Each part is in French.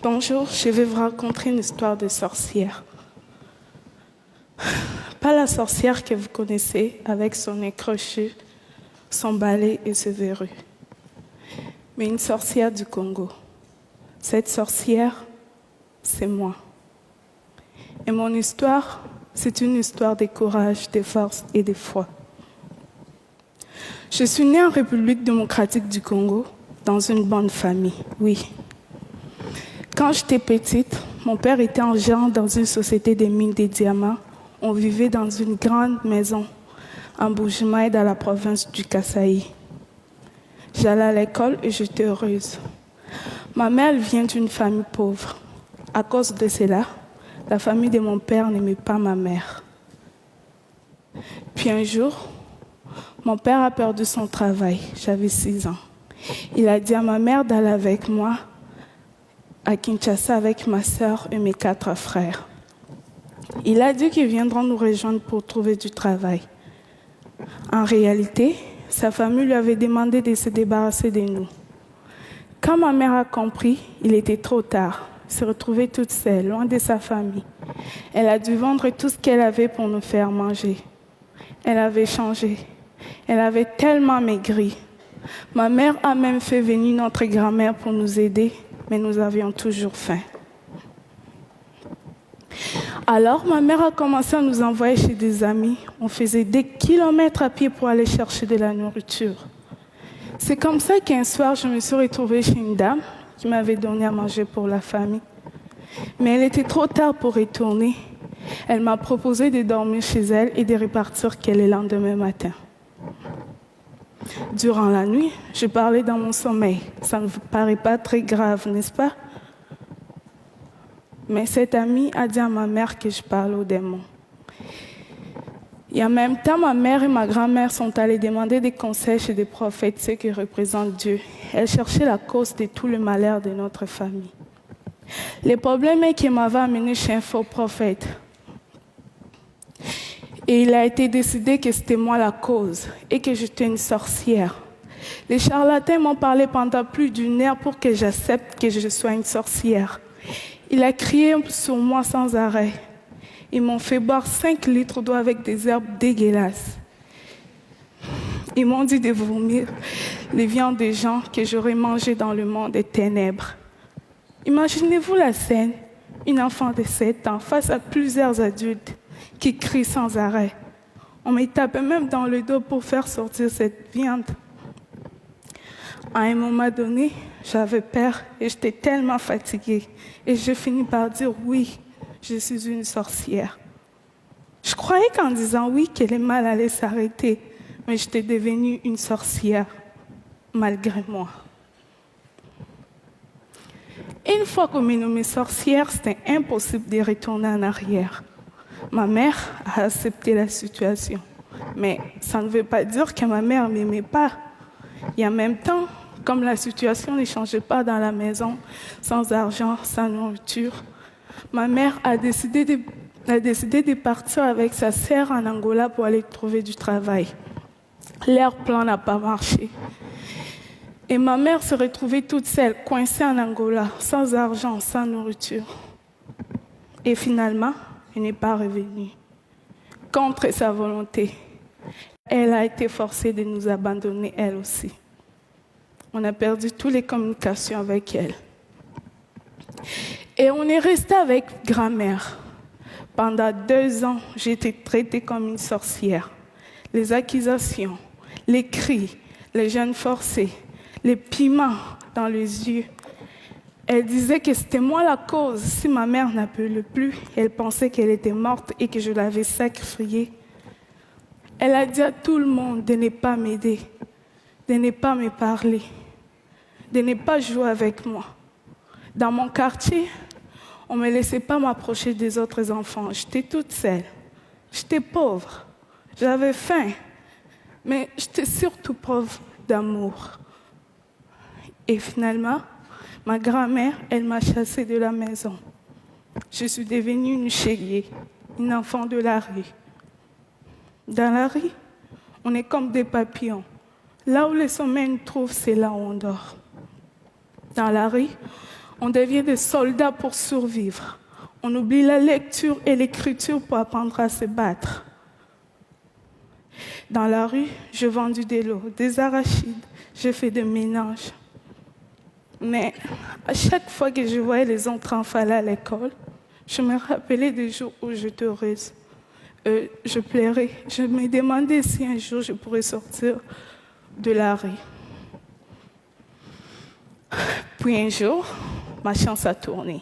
Bonjour, je vais vous raconter une histoire de sorcière. Pas la sorcière que vous connaissez avec son nez crochu, son balai et ses verrues, mais une sorcière du Congo. Cette sorcière, c'est moi. Et mon histoire, c'est une histoire de courage, de force et de foi. Je suis née en République démocratique du Congo, dans une bonne famille, oui. Quand j'étais petite, mon père était gérant dans une société de mines de diamants. On vivait dans une grande maison en Bujimaï, dans la province du Kasaï. J'allais à l'école et j'étais heureuse. Ma mère vient d'une famille pauvre. À cause de cela, la famille de mon père n'aimait pas ma mère. Puis un jour, mon père a perdu son travail. J'avais 6 ans. Il a dit à ma mère d'aller avec moi à Kinshasa avec ma sœur et mes 4 frères. Il a dit qu'ils viendront nous rejoindre pour trouver du travail. En réalité, sa famille lui avait demandé de se débarrasser de nous. Quand ma mère a compris, il était trop tard. Elle se retrouvait toute seule, loin de sa famille. Elle a dû vendre tout ce qu'elle avait pour nous faire manger. Elle avait changé. Elle avait tellement maigri. Ma mère a même fait venir notre grand-mère pour nous aider, mais nous avions toujours faim. Alors, ma mère a commencé à nous envoyer chez des amis. On faisait des kilomètres à pied pour aller chercher de la nourriture. C'est comme ça qu'un soir, je me suis retrouvée chez une dame qui m'avait donné à manger pour la famille. Mais elle était trop tard pour retourner. Elle m'a proposé de dormir chez elle et de repartir le lendemain matin. Durant la nuit, je parlais dans mon sommeil. Ça ne vous paraît pas très grave, n'est-ce pas? Mais cette amie a dit à ma mère que je parlais aux démons. Et en même temps, ma mère et ma grand-mère sont allées demander des conseils chez des prophètes, ceux qui représentent Dieu. Elles cherchaient la cause de tout le malheur de notre famille. Le problème est qu'elle m'avait amené chez un faux prophète. Et il a été décidé que c'était moi la cause et que j'étais une sorcière. Les charlatans m'ont parlé pendant plus d'1 heure pour que j'accepte que je sois une sorcière. Il a crié sur moi sans arrêt. Ils m'ont fait boire 5 litres d'eau avec des herbes dégueulasses. Ils m'ont dit de vomir les viandes des gens que j'aurais mangées dans le monde des ténèbres. Imaginez-vous la scène, une enfant de 7 ans face à plusieurs adultes qui crient sans arrêt. On me tapait même dans le dos pour faire sortir cette viande. À un moment donné, j'avais peur et j'étais tellement fatiguée. Et j'ai fini par dire oui, je suis une sorcière. Je croyais qu'en disant oui, que le mal allait s'arrêter, mais j'étais devenue une sorcière, malgré moi. Une fois qu'on m'est nommée sorcière, c'était impossible de retourner en arrière. Ma mère a accepté la situation, mais ça ne veut pas dire que ma mère ne m'aimait pas. Et en même temps, comme la situation ne changeait pas dans la maison, sans argent, sans nourriture, ma mère a décidé de partir avec sa sœur en Angola pour aller trouver du travail. Leur plan n'a pas marché. Et ma mère se retrouvait toute seule, coincée en Angola, sans argent, sans nourriture. Et finalement, elle n'est pas revenue. Contre sa volonté, elle a été forcée de nous abandonner, elle aussi. On a perdu toutes les communications avec elle. Et on est resté avec grand-mère. Pendant 2 ans, j'ai été traitée comme une sorcière. Les accusations, les cris, les gênes forcés, les piments dans les yeux. Elle disait que c'était moi la cause. Si ma mère n'appelait plus, elle pensait qu'elle était morte et que je l'avais sacrifiée. Elle a dit à tout le monde de ne pas m'aider, de ne pas me parler, de ne pas jouer avec moi. Dans mon quartier, on ne me laissait pas m'approcher des autres enfants. J'étais toute seule. J'étais pauvre. J'avais faim. Mais j'étais surtout pauvre d'amour. Et finalement, ma grand-mère, elle m'a chassée de la maison. Je suis devenue une chélier, une enfant de la rue. Dans la rue, on est comme des papillons. Là où le sommeil nous trouve, c'est là où on dort. Dans la rue, On devient des soldats pour survivre. On oublie la lecture et l'écriture pour apprendre à se battre. Dans la rue, j'ai vendu des lots, des arachides, j'ai fait des ménages. Mais à chaque fois que je voyais les autres enfants aller à l'école, je me rappelais des jours où j'étais heureuse. Je pleurais. Je me demandais si un jour je pourrais sortir de la rue. Puis un jour, ma chance a tourné.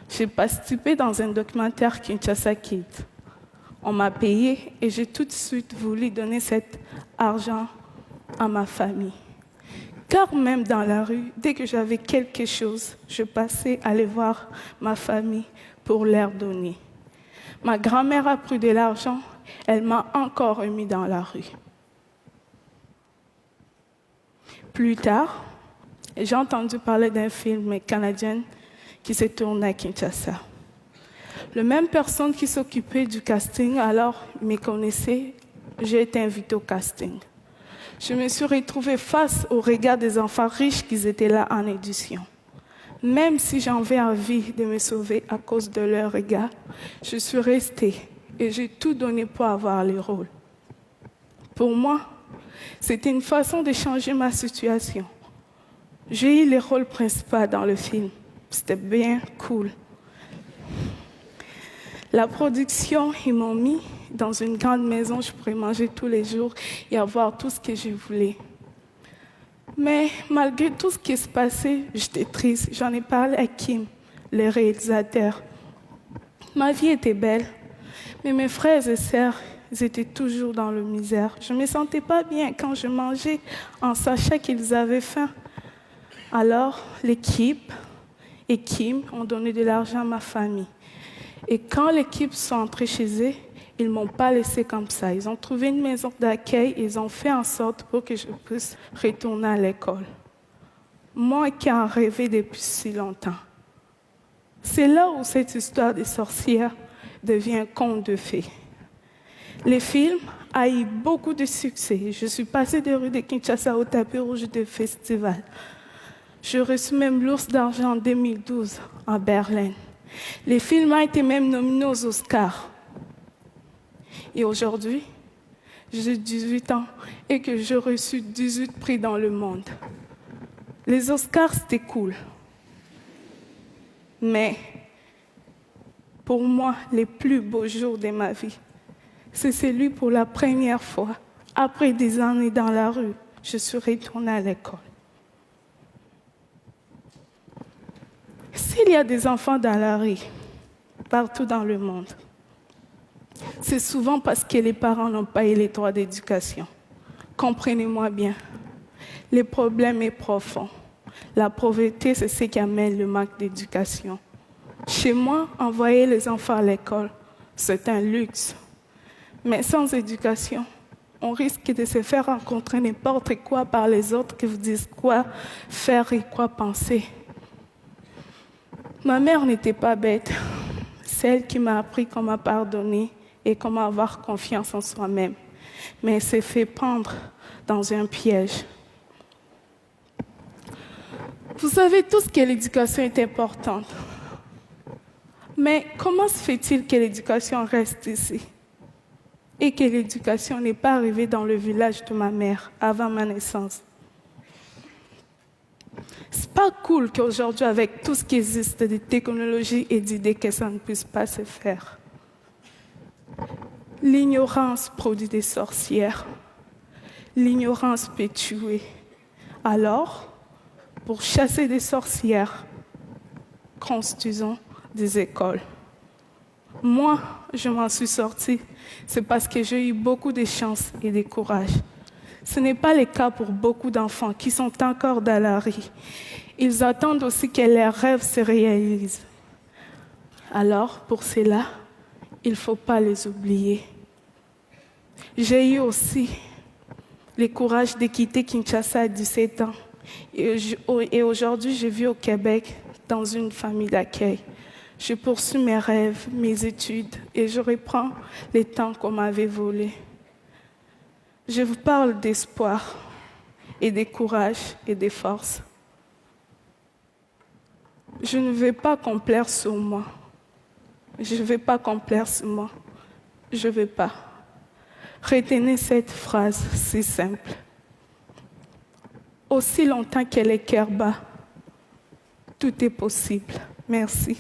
J'ai participé dans un documentaire Kinshasa Kids. On m'a payé et j'ai tout de suite voulu donner cet argent à ma famille. Car même dans la rue, dès que j'avais quelque chose, je passais aller voir ma famille pour leur donner. Ma grand-mère a pris de l'argent, elle m'a encore remis dans la rue. Plus tard, j'ai entendu parler d'un film canadien qui s'est tourné à Kinshasa. La même personne qui s'occupait du casting, alors me connaissait, j'ai été invitée au casting. Je me suis retrouvée face au regard des enfants riches qui étaient là en édition. Même si j'avais envie de me sauver à cause de leur regard, je suis restée et j'ai tout donné pour avoir le rôle. Pour moi, c'était une façon de changer ma situation. J'ai eu le rôle principal dans le film. C'était bien cool. La production, ils m'ont mis dans une grande maison, je pourrais manger tous les jours et avoir tout ce que je voulais. Mais malgré tout ce qui se passait, j'étais triste. J'en ai parlé à Kim, le réalisateur. Ma vie était belle, mais mes frères et sœurs, ils étaient toujours dans la misère. Je ne me sentais pas bien quand je mangeais en sachant qu'ils avaient faim. Alors, l'équipe et Kim ont donné de l'argent à ma famille. Et quand l'équipe sont entrés chez eux, ils ne m'ont pas laissé comme ça. Ils ont trouvé une maison d'accueil et ils ont fait en sorte pour que je puisse retourner à l'école. Moi qui en rêvais depuis si longtemps. C'est là où cette histoire des sorcières devient un conte de fées. Le film a eu beaucoup de succès. Je suis passée des rues de Kinshasa au tapis rouge des festivals. J'ai reçu même l'Ours d'argent en 2012 à Berlin. Le film a été même nominé aux Oscars. Et aujourd'hui, j'ai 18 ans et que j'ai reçu 18 prix dans le monde. Les Oscars, c'était cool. Mais pour moi, les plus beaux jours de ma vie, c'est celui pour la première fois, après des années dans la rue, je suis retournée à l'école. S'il y a des enfants dans la rue, partout dans le monde, c'est souvent parce que les parents n'ont pas eu les droits d'éducation. Comprenez-moi bien, le problème est profond. La pauvreté, c'est ce qui amène le manque d'éducation. Chez moi, envoyer les enfants à l'école, c'est un luxe. Mais sans éducation, on risque de se faire rencontrer n'importe quoi par les autres qui vous disent quoi faire et quoi penser. Ma mère n'était pas bête. C'est elle qui m'a appris comment pardonner et comment avoir confiance en soi-même. Mais elle s'est fait prendre dans un piège. Vous savez tous que l'éducation est importante. Mais comment se fait-il que l'éducation reste ici et que l'éducation n'est pas arrivée dans le village de ma mère avant ma naissance? C'est pas cool qu'aujourd'hui, avec tout ce qui existe de technologies et d'idées, que ça ne puisse pas se faire. L'ignorance produit des sorcières. L'ignorance peut tuer. Alors, pour chasser des sorcières, construisons des écoles. Moi, je m'en suis sortie. C'est parce que j'ai eu beaucoup de chance et de courage. Ce n'est pas le cas pour beaucoup d'enfants qui sont encore dans la rue. Ils attendent aussi que leurs rêves se réalisent. Alors, pour cela, il ne faut pas les oublier. J'ai eu aussi le courage de quitter Kinshasa à 17 ans. Et aujourd'hui, je vis au Québec dans une famille d'accueil. Je poursuis mes rêves, mes études et je reprends les temps qu'on m'avait volés. Je vous parle d'espoir et de courage et de force. Je ne vais pas complaire sur moi. Je ne vais pas complaire sur moi. Je ne vais pas. Retenez cette phrase si simple. Aussi longtemps qu'elle est cœur bas, tout est possible. Merci.